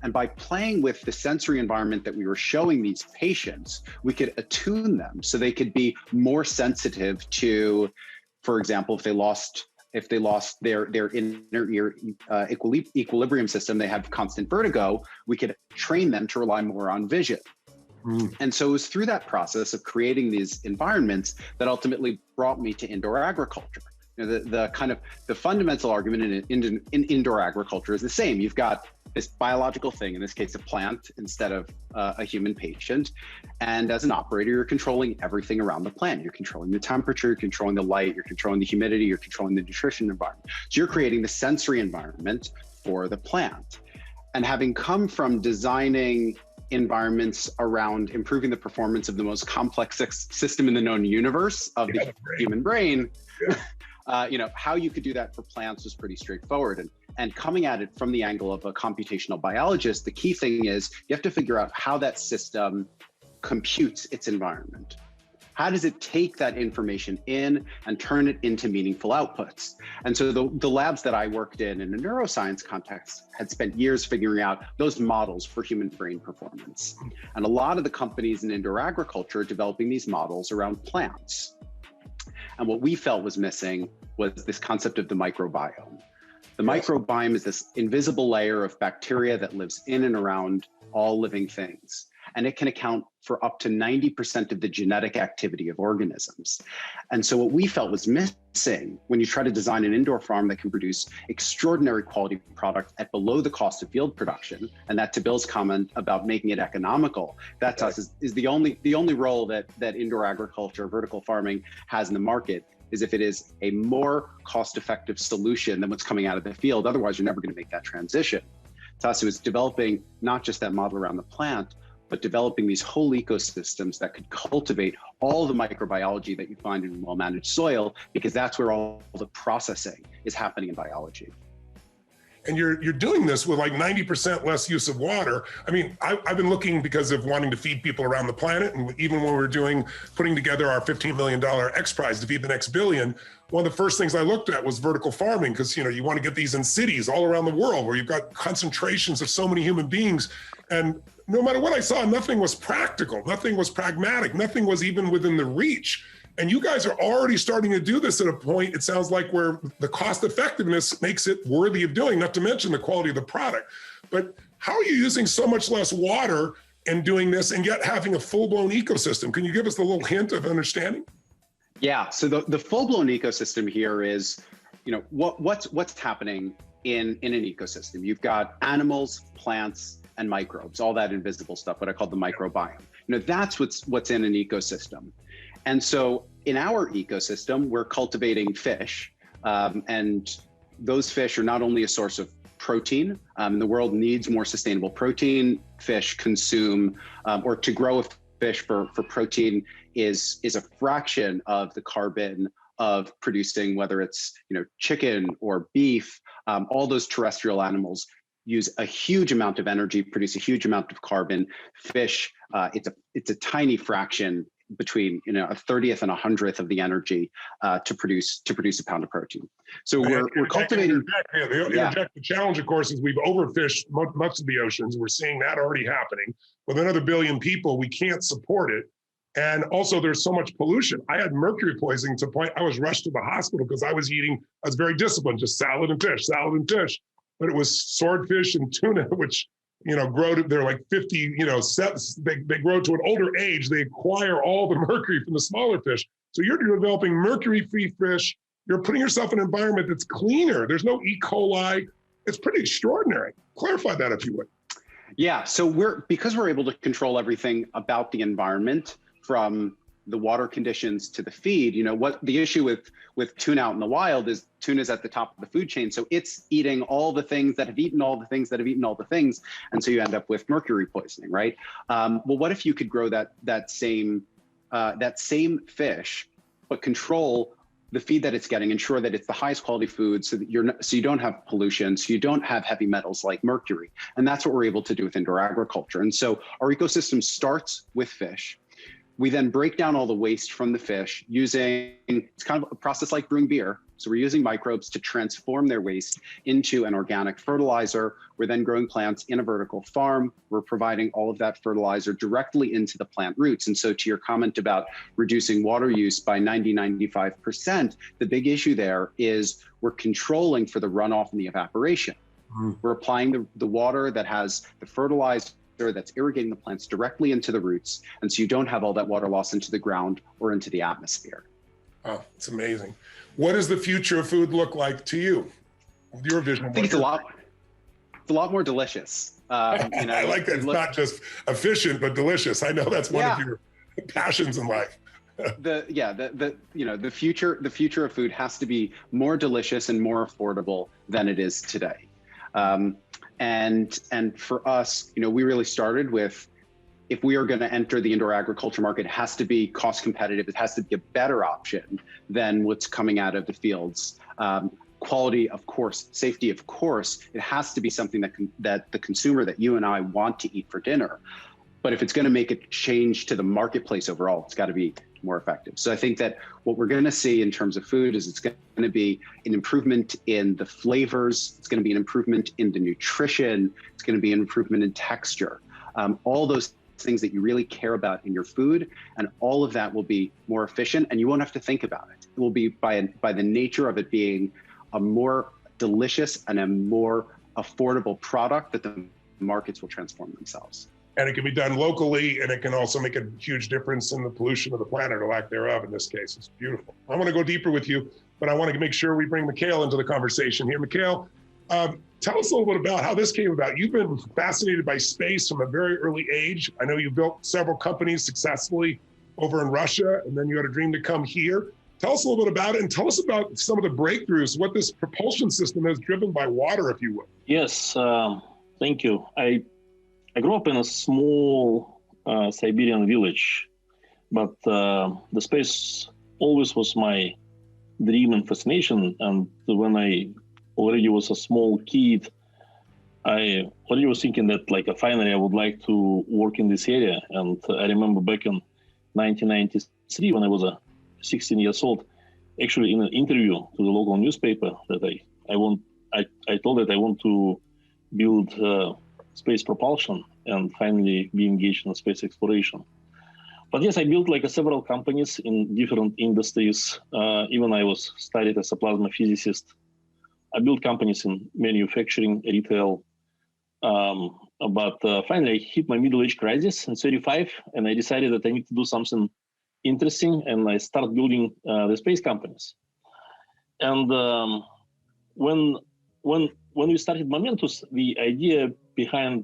And by playing with the sensory environment that we were showing these patients, we could attune them so they could be more sensitive to, for example, if they lost their inner ear equilibrium system, they had constant vertigo, we could train them to rely more on vision. And so it was through that process of creating these environments that ultimately brought me to indoor agriculture. You know, the fundamental argument in indoor agriculture is the same. You've got this biological thing, in this case, a plant instead of a human patient. And as an operator, you're controlling everything around the plant. You're controlling the temperature, you're controlling the light, you're controlling the humidity, you're controlling the nutrition environment. So you're creating the sensory environment for the plant. And having come from designing environments around improving the performance of the most complex system in the known universe of the human brain, how you could do that for plants was pretty straightforward. And coming at it from the angle of a computational biologist, the key thing is you have to figure out how that system computes its environment. How does it take that information in and turn it into meaningful outputs? And so the labs that I worked in a neuroscience context had spent years figuring out those models for human brain performance. And a lot of the companies in indoor agriculture are developing these models around plants. And what we felt was missing was this concept of the microbiome. The microbiome is this invisible layer of bacteria that lives in and around all living things. And it can account for up to 90% of the genetic activity of organisms. And so what we felt was missing when you try to design an indoor farm that can produce extraordinary quality product at below the cost of field production, and that, to Bill's comment about making it economical, that to us is the only role that indoor agriculture, vertical farming has in the market, is if it is a more cost-effective solution than what's coming out of the field. Otherwise, you're never going to make that transition. To us, it was developing not just that model around the plant, but developing these whole ecosystems that could cultivate all the microbiology that you find in well-managed soil, because that's where all the processing is happening in biology. And you're doing this with like 90% less use of water. I mean, I've been looking because of wanting to feed people around the planet. And even when we're putting together our $15 million X Prize to feed the next billion, one of the first things I looked at was vertical farming, because you want to get these in cities all around the world where you've got concentrations of so many human beings. And no matter what I saw, nothing was practical, nothing was pragmatic, nothing was even within the reach. And you guys are already starting to do this at a point, it sounds like, where the cost effectiveness makes it worthy of doing, not to mention the quality of the product. But how are you using so much less water and doing this and yet having a full-blown ecosystem? Can you give us a little hint of understanding? Yeah, so the full-blown ecosystem here is, what's happening in an ecosystem. You've got animals, plants, and microbes, all that invisible stuff, what I call the microbiome. That's what's in an ecosystem. And so in our ecosystem, we're cultivating fish, and those fish are not only a source of protein. The world needs more sustainable protein. Fish consume, or to grow a fish for protein is a fraction of the carbon of producing, whether it's chicken or beef. All those terrestrial animals use a huge amount of energy, produce a huge amount of carbon. Fish, it's a tiny fraction, between a 30th and 100th of the energy to produce a pound of protein. So we're cultivating. The challenge, of course, is we've overfished much of the oceans. We're seeing that already happening. With another billion people, we can't support it. And also, there's so much pollution. I had mercury poisoning to the point I was rushed to the hospital because I was very disciplined, just salad and fish. But it was swordfish and tuna, which they're like 50, they grow to an older age. They acquire all the mercury from the smaller fish. So you're developing mercury-free fish. You're putting yourself in an environment that's cleaner. There's no E. coli. It's pretty extraordinary. Clarify that if you would. Yeah, so because we're able to control everything about the environment, from the water conditions to the feed. What the issue with tuna out in the wild is, tuna's at the top of the food chain. So it's eating all the things that have eaten all the things that have eaten all the things. And so you end up with mercury poisoning, right? Well, what if you could grow that same fish, but control the feed that it's getting, ensure that it's the highest quality food, so that you don't have pollution, so you don't have heavy metals like mercury. And that's what we're able to do with indoor agriculture. And so our ecosystem starts with fish. We then break down all the waste from the fish using, it's kind of a process like brewing beer. So we're using microbes to transform their waste into an organic fertilizer. We're then growing plants in a vertical farm. We're providing all of that fertilizer directly into the plant roots. And so to your comment about reducing water use by 95%, the big issue there is we're controlling for the runoff and the evaporation. We're applying the water that has the fertilizer that's irrigating the plants directly into the roots. And so you don't have all that water loss into the ground or into the atmosphere. Oh, it's amazing. What does the future of food look like to you? With your vision? I think it's a lot more delicious. I like that. It's not just efficient, but delicious. I know that's one of your passions in life. The future of food has to be more delicious and more affordable than it is today. And for us, we really started with, if we are going to enter the indoor agriculture market, it has to be cost competitive. It has to be a better option than what's coming out of the fields. Quality, of course, safety, of course. It has to be something that the consumer, that you and I want to eat for dinner. But if it's going to make a change to the marketplace overall, it's got to be more effective. So I think that what we're going to see in terms of food is it's going to be an improvement in the flavors. It's going to be an improvement in the nutrition. It's going to be an improvement in texture. All those things that you really care about in your food, and all of that will be more efficient, and you won't have to think about it. It will be by the nature of it being a more delicious and a more affordable product that the markets will transform themselves. And it can be done locally, and it can also make a huge difference in the pollution of the planet, or lack thereof in this case. It's beautiful. I want to go deeper with you, but I want to make sure we bring Mikhail into the conversation here. Mikhail, tell us a little bit about how this came about. You've been fascinated by space from a very early age. I know you built several companies successfully over in Russia, and then you had a dream to come here. Tell us a little bit about it, and tell us about some of the breakthroughs, what this propulsion system is driven by water, if you will. Yes, thank you. I grew up in a small Siberian village, but the space always was my dream and fascination. And when I already was a small kid, I already was thinking that finally I would like to work in this area. And I remember back in 1993, when I was 16 years old, actually in an interview to the local newspaper, that I told that I want to build space propulsion and finally be engaged in space exploration. But yes, I built several companies in different industries. Even I was studied as a plasma physicist. I built companies in manufacturing, retail. But finally I hit my middle-age crisis in 35, and I decided that I need to do something interesting, and I started building the space companies. And when we started Momentus, the idea behind